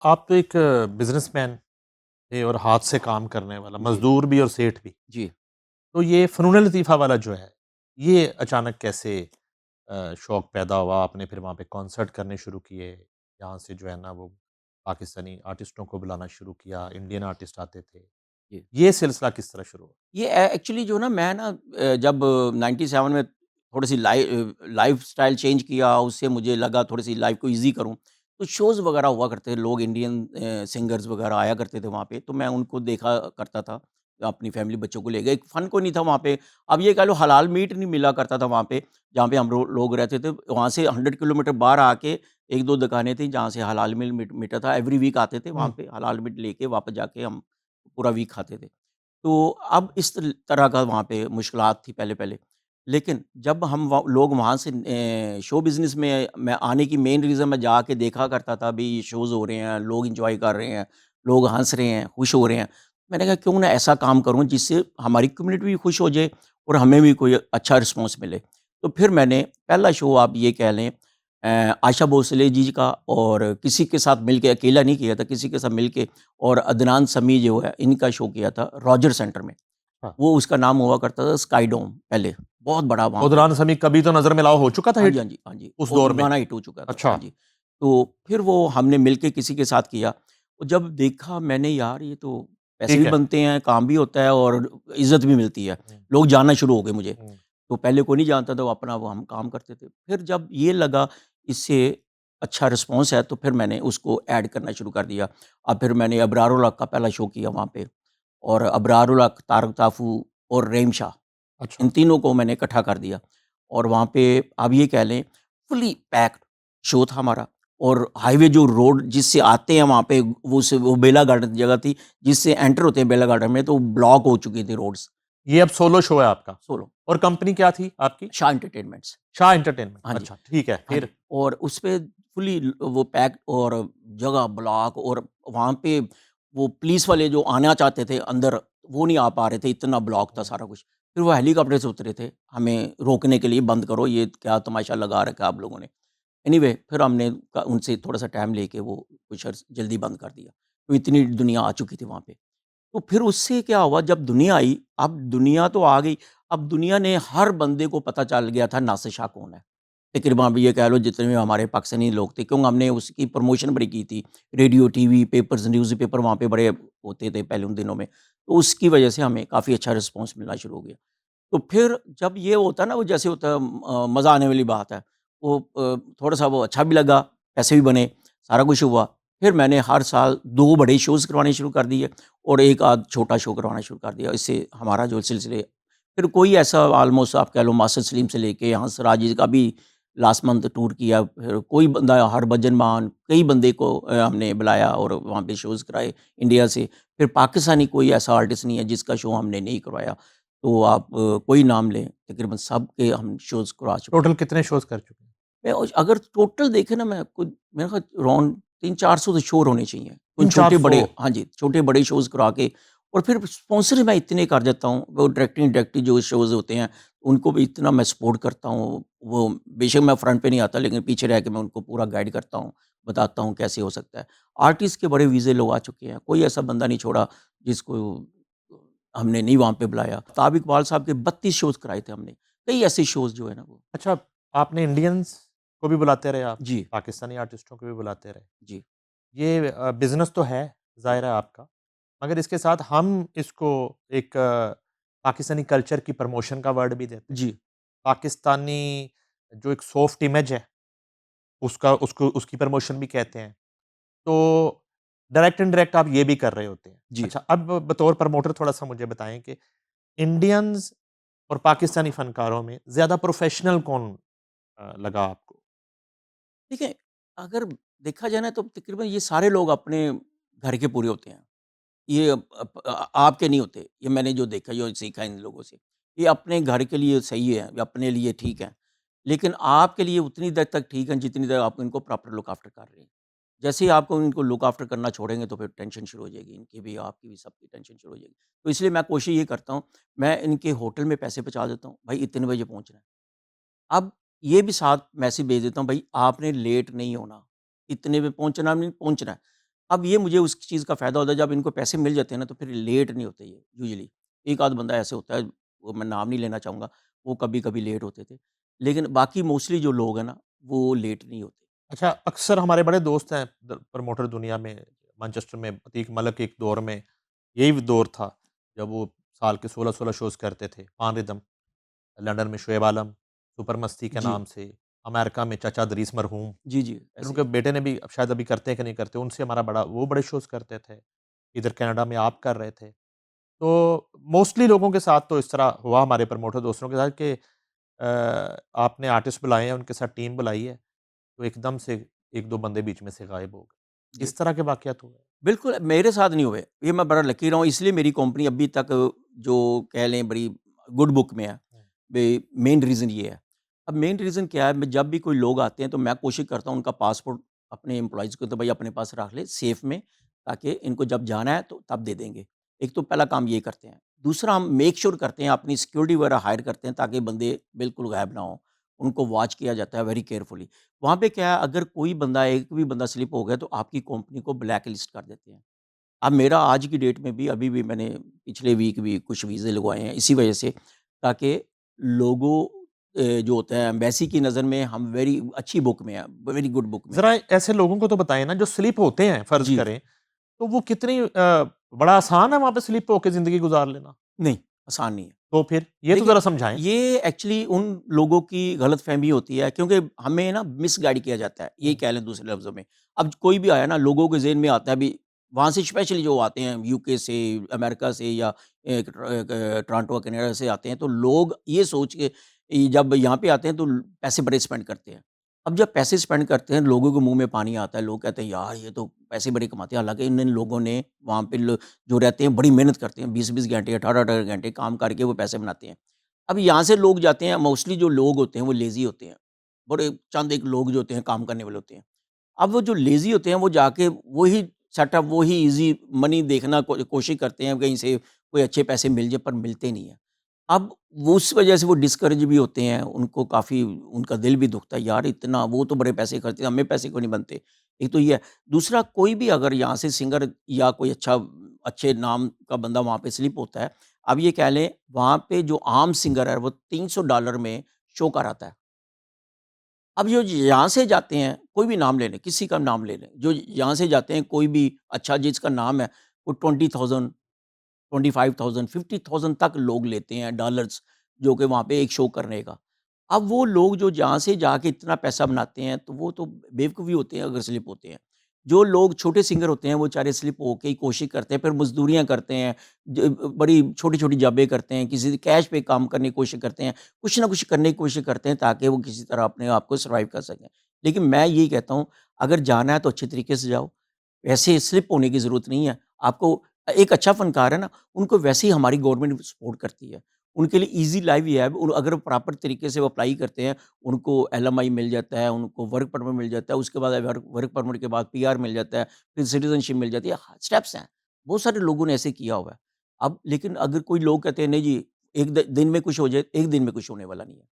आप तो एक बिजनेसमैन थे और हाथ से काम करने वाला, जी, मज़दूर भी और सेठ भी। जी। तो ये फ़नून लतीफ़ा वाला जो है, ये अचानक कैसे शौक पैदा हुआ? आपने फिर वहाँ पे कॉन्सर्ट करने शुरू किए, यहाँ से जो है ना वो पाकिस्तानी आर्टिस्टों को बुलाना शुरू किया, इंडियन आर्टिस्ट आते थे। जी। ये सिलसिला किस तरह शुरू हुआ? ये एक्चुअली जो ना मैं ना जब 97 में थोड़ी-सी लाइफ़स्टाइल चेंज किया, उससे मुझे लगा थोड़ी-सी लाइफ़ को ईज़ी करूँ, तो शोज़ वगैरह हुआ करते थे, लोग इंडियन सिंगर्स वगैरह आया करते थे वहाँ पे, तो मैं उनको देखा करता था, अपनी फैमिली बच्चों को ले गए। एक फ़न कोई नहीं था वहाँ पे, अब ये कह लो हलाल मीट नहीं मिला करता था वहाँ पे, जहाँ पे हम लोग रहते थे, वहाँ से 100 किलोमीटर बाहर आके 1-2 दुकानें थी, जहाँ से हलाल मीट मिलता था, एवरी वीक आते थे वहाँ हुँ, पे, हलाल मीट लेके वापस जाके हम पूरा वीक खाते थे। तो अब इस तरह का वहाँ पे मुश्किलात थी पहले-पहले। लेकिन जब हम लोग वहाँ से शो बिज़नेस में मैं आने की मेन रीज़न मैं जाके देखा करता था भई ये शोज़ हो रहे हैं, लोग एन्जॉय कर रहे हैं, लोग हँस रहे हैं, खुश हो रहे हैं। मैंने कहा क्यों ना ऐसा काम करूँ जिससे हमारी कम्युनिटी भी खुश हो जाए और हमें भी कोई अच्छा रिस्पॉन्स मिले। तो फिर मैंने पहला शो आप ये कह लें आशा भोसले जी का और किसी के साथ मिलके अकेला नहीं किया था, किसी के साथ मिलके और अदनान समी जो है इनका शो किया था रॉजर सेंटर में। हाँ। वो उसका नाम हुआ करता था स्काई डोम पहले, बहुत बड़ा वहाँ पे। "खुदरान समी कभी तो नज़र मिलाओ" हो चुका था हाँ जी, हिट हाँ जी, हाँ जी। उस वो दौर में? गाना हिट हो चुका था। हाँ अच्छा, जी। तो फिर वो हमने मिलके किसी के साथ किया। और जब देखा मैंने यार ये तो पैसे भी ठीक है। बनते हैं, काम भी होता है और इज़्ज़त भी मिलती है। हुँ, लोग जानना शुरू हो गए मुझे। हुँ। तो पहले कोई नहीं जानता था, वो अपना वो हम काम करते थे। फिर जब ये लगा इससे अच्छा रिस्पॉन्स है तो फिर मैंने उसको ऐड करना शुरू कर दिया। अब फिर मैंने अबरार उल हक का पहला शो किया वहाँ पे और अबरार उल हक, तारक ताफू और रहीम शाह इन अच्छा। तीनों को मैंने इकट्ठा कर दिया। और वहाँ पे आप ये कह लें फुली पैक्ड शो था हमारा और हाईवे जो रोड जिससे आते हैं वहाँ पे वो बेला गार्डन जगह थी, जिससे एंटर होते हैं बेला गार्डन में तो ब्लॉक हो चुकी थी रोड्स। ये अब सोलो शो है आपका सोलो और कंपनी क्या थी आपकी? शाह एंटरटेनमेंट्स। शाह एंटरटेनमेंट। हाँ जी, अच्छा, ठीक है, हाँ फिर? जी। और उसपे फुली वो पैक्ड और जगह ब्लॉक और वहाँ पे वो पुलिस वाले जो आना चाहते थे अंदर, वो नहीं आ पा रहे थे, इतना ब्लॉक था हुँ। सारा कुछ। फिर वो हेलीकॉप्टर से उतरे थे, हमें रोकने के लिए, बंद करो, ये क्या तमाशा लगा रखा है आप लोगों ने। एनीवे फिर हमने उनसे थोड़ा-सा टाइम लेके वो कुछ अर्स जल्दी बंद कर दिया। तो इतनी दुनिया आ चुकी थी वहाँ पे। तो फिर उससे क्या हुआ जब दुनिया आई, अब दुनिया तो आ गई, अब दुनिया ने हर बंदे को पता चल गया था नासिर शाह कौन है। तकरीबन आप ये कह लो जितने भी हमारे पाकिस्तानी लोग थे क्योंकि हमने उसकी प्रमोशन बड़ी की थी। रेडियो, टीवी, पेपर्स, न्यूज़पेपर वहाँ पे बड़े होते थे पहले उन दिनों में। तो उसकी वजह से हमें काफ़ी अच्छा रिस्पॉन्स मिलना शुरू हो गया। तो फिर जब ये होता है ना वो जैसे होता है मज़ा आने वाली बात है। वो थोड़ा-सा वो अच्छा भी लगा, पैसे भी बने, सारा कुछ हुआ। फिर मैंने हर साल 2 बड़े शोज़ करवाने शुरू कर दिए और 1 आध छोटा शो करवाना शुरू कर दिया। इससे हमारा जो सिलसिले फिर कोई ऐसा ऑलमोस्ट आप कह लो मास्टर सलीम से लेके हंसराज जी का भी लास्ट मंथ टूर किया। फिर कोई बंदा हरभजन मान, कई बंदे को हमने बुलाया और वहाँ पे शोज़ कराए इंडिया से। फिर पाकिस्तानी कोई ऐसा आर्टिस्ट नहीं है जिसका शो हमने नहीं करवाया। तो आप कोई नाम लें, तकरीबन सब के हम शोज़ करवा चुके हैं। टोटल कितने शोज़ कर चुके हैं? मैं अगर टोटल देखें ना मैं कुछ मेरे ख़्याल अराउंड 300-400 तो श्योर होने चाहिए। उन 300-400। छोटे-बड़े हाँ जी, छोटे-बड़े शोज़ करा के और फिर स्पॉन्सर मैं इतने कर देता हूँ, वो डायरेक्टिंग जो शोज़ होते हैं, उनको भी इतना मैं सपोर्ट करता हूँ। वो बेशक मैं फ्रंट पे नहीं आता लेकिन पीछे रह के मैं उनको पूरा गाइड करता हूँ, बताता हूँ कैसे हो सकता है। आर्टिस्ट के बड़े वीज़े लोग आ चुके हैं, कोई ऐसा बंदा नहीं छोड़ा जिसको हमने नहीं वहाँ पे बुलाया। ताब इकबाल साहब के 32 शोज़ कराए थे हमने। कई ऐसे शोज़ जो है ना वो अच्छा, आपने इंडियंस को भी बुलाते रहे आप, जी, पाकिस्तानी आर्टिस्टों को भी बुलाते रहे। जी। ये बिज़नेस तो है, जी, ज़ाहिर है आपका, मगर इसके साथ हम इसको एक पाकिस्तानी कल्चर की प्रमोशन का वर्ड भी देते हैं। जी, पाकिस्तानी जो एक सॉफ्ट इमेज है, उसका उसको उसकी प्रमोशन भी कहते हैं। तो डायरेक्ट इनडायरेक्ट आप ये भी कर रहे होते हैं। जी। अच्छा, अब बतौर प्रमोटर थोड़ा-सा मुझे बताएँ कि इंडियंस और पाकिस्तानी फ़नकारों में ज़्यादा प्रोफ़ेशनल कौन लगा आपको? देखिए, अगर देखा जाए ना तो तकरीबन ये सारे लोग अपने घर के पूरे होते हैं। ये आपके नहीं होते। ये मैंने जो देखा, जो सीखा इन लोगों से। ये अपने घर के लिए सही है, ये अपने लिए ठीक है। लेकिन आपके लिए उतनी देर तक ठीक है जितनी देर आप इनको प्रॉपर लुक आफ्टर कर रहे हैं। जैसे ही आपको इनको लुक आफ्टर करना छोड़ेंगे तो फिर टेंशन शुरू हो जाएगी, इनकी भी, आपकी भी, सबकी टेंशन शुरू हो जाएगी। तो इसलिए मैं कोशिश ये करता हूँ, मैं इनके होटल में पैसे पहुँचा देता हूँ, भाई इतने बजे पहुँचना है। अब ये भी साथ मैसेज भेज देता हूँ, भाई आपने लेट नहीं होना, इतने पे पहुँचना नहीं पहुँचना है। अब ये मुझे उस चीज़ का फ़ायदा होता है, जब इनको पैसे मिल जाते हैं ना, तो फिर लेट नहीं होते ये यूजुअली। एक आध बंदा ऐसे होता है, वो मैं नाम नहीं लेना चाहूँगा, वो कभी-कभी लेट होते थे। लेकिन बाकी मोस्टली जो लोग हैं ना, वो लेट नहीं होते। अच्छा, अक्सर हमारे बड़े दोस्त हैं प्रमोटर दुनिया में, मैनचेस्टर में अतीक मलिक एक दौर में यही दौर था, जब वो साल के 16-16 शोज़ करते थे। पान रिदम, लंदन में शोएब आलम, सुपर मस्ती के जी। नाम से, अमेरिका में चाचा दरीस मरहूम, जी, जी, फिर ऐसे उनके ही। बेटे ने भी अब शायद अभी करते हैं कि नहीं करते, उनसे हमारा बड़ा वो बड़े शोज़ करते थे। इधर कनाडा में आप कर रहे थे। तो मोस्टली लोगों के साथ तो इस तरह हुआ हमारे प्रमोटर दोस्तों के साथ कि आपने आर्टिस्ट बुलाए हैं, उनके साथ टीम बुलाई है, तो एकदम से 1-2 बंदे बीच में से गायब हो गए। जी। इस तरह के वाक़यात हुए? बिल्कुल, मेरे साथ नहीं हुए। ये मैं बड़ा लकी रहा हूँ, इसलिए मेरी कंपनी अभी तक जो कह लें बड़ी गुड बुक में है। हुँ। मेन रीज़न ये है। अब मेन रीज़न क्या है, मैं जब भी कोई लोग आते हैं तो मैं कोशिश करता हूँ उनका पासपोर्ट अपने एम्प्लॉइज़ को तो भई अपने पास रख लें सेफ में, ताकि इनको जब जाना है तो तब दे देंगे। एक तो पहला काम ये करते हैं। दूसरा हम मेक श्योर करते हैं, अपनी सिक्योरिटी वगैरह हायर करते हैं ताकि बंदे बिल्कुल गायब ना हों। उनको वॉच किया जाता है वेरी केयरफुली। वहाँ पे क्या है, अगर कोई बंदा एक भी बंदा स्लिप हो गया तो आपकी कंपनी को ब्लैक लिस्ट कर देते हैं। अब मेरा आज की डेट में भी अभी भी मैंने पिछले वीक भी कुछ वीज़े लगवाए हैं इसी वजह से, ताकि लोगों जो होते हैं एम्बेसी की नज़र में हम वेरी अच्छी बुक में हैं, वेरी गुड बुक में हैं। ज़रा ऐसे लोगों को तो बताएँ ना जो स्लिप होते हैं, फ़र्ज़ जी, करें, तो वो कितनी बड़ा आसान है वहाँ पे स्लिप होके ज़िंदगी गुज़ार लेना? नहीं, आसान नहीं है। तो फिर? ये तो देखिए, ज़रा समझाएँ। ये एक्चुअली उन लोगों की गलतफ़हमी होती है, क्योंकि हमें ना मिसगाइड किया जाता है, ये हुँ। कह लें दूसरे लफ्ज़ों में। अब कोई भी आया ना, लोगों के ज़हन में आता है अभी, वहाँ से स्पेशली जो आते हैं यूके से, अमेरिका से या टोरंटो, कनाडा से आते हैं, तो लोग ये सोच के जब यहाँ पे आते हैं तो पैसे बड़े स्पेंड करते हैं। अब जब पैसे स्पेंड करते हैं, लोगों के मुँह में पानी आता है, लोग कहते हैं यार ये तो पैसे बड़े कमाते हैं। हालाँकि इन-इन लोगों ने वहाँ पे जो रहते हैं बड़ी मेहनत करते हैं, 20-20 घंटे, 18-18 घंटे काम करके वो पैसे बनाते हैं। अब यहाँ से लोग जाते हैं, मोस्टली जो लोग होते हैं वो लेज़ी होते हैं। बड़े चंद एक लोग जो होते हैं काम करने वाले होते हैं। अब वो जो लेज़ी होते हैं वो जाके वही सेटअप, वही ईज़ी मनी देखना कोशिश करते हैं, कहीं से कोई अच्छे पैसे मिल जाए, पर मिलते नहीं हैं। अब वो उस वजह से वो डिस्करेज भी होते हैं, उनको काफ़ी उनका दिल भी दुखता है, यार इतना वो तो बड़े पैसे खर्चे, हमें पैसे क्यों नहीं बनते? एक तो ये है। दूसरा, कोई भी अगर यहाँ से सिंगर या कोई अच्छे नाम का बंदा वहाँ पे स्लिप होता है, अब ये कह लें वहाँ पे जो आम सिंगर है वो $300 में शो कराता है। अब जो यहाँ से जाते हैं, कोई भी नाम ले लें, किसी का नाम ले लें, जो यहाँ से जाते हैं कोई भी अच्छा जिसका नाम है, वो 20,000, 25,000, 50,000 तक लोग लेते हैं डॉलर्स, जो कि वहाँ पे एक शो करने का। अब वो लोग जो जहाँ से जाके इतना पैसा बनाते हैं, तो वो तो बेवकूफ़ ही होते हैं अगर स्लिप होते हैं। जो लोग छोटे सिंगर होते हैं, वो बेचारे स्लिप होके ही कोशिश करते हैं, फिर मज़दूरियाँ करते हैं, बड़ी छोटी-छोटी जॉबें करते हैं, किसी कैश पे काम करने की कोशिश करते हैं, कुछ ना कुछ करने की कोशिश करते हैं ताकि वो किसी तरह अपने आप को सर्वाइव कर सकें। लेकिन मैं यही कहता हूँ, अगर जाना है तो अच्छे तरीके से जाओ, वैसे स्लिप होने की ज़रूरत नहीं है। आपको एक अच्छा फ़नकार है ना, उनको वैसे ही हमारी गवर्नमेंट सपोर्ट करती है। उनके लिए ईज़ी लाइफ़ ये है, अगर प्रॉपर तरीके से वो अप्लाई करते हैं, उनको एलएमआई मिल जाता है, उनको वर्क परमिट मिल जाता है, उसके बाद वर्क वर्क परमिट के बाद पीआर मिल जाता है, फिर सिटीज़नशिप मिल जाती है। स्टेप्स हैं, बहुत सारे लोगों ने ऐसे किया हुआ है। अब लेकिन अगर कोई लोग कहते हैं नहीं जी, एक दिन में कुछ हो जाए, एक दिन में कुछ होने वाला नहीं है।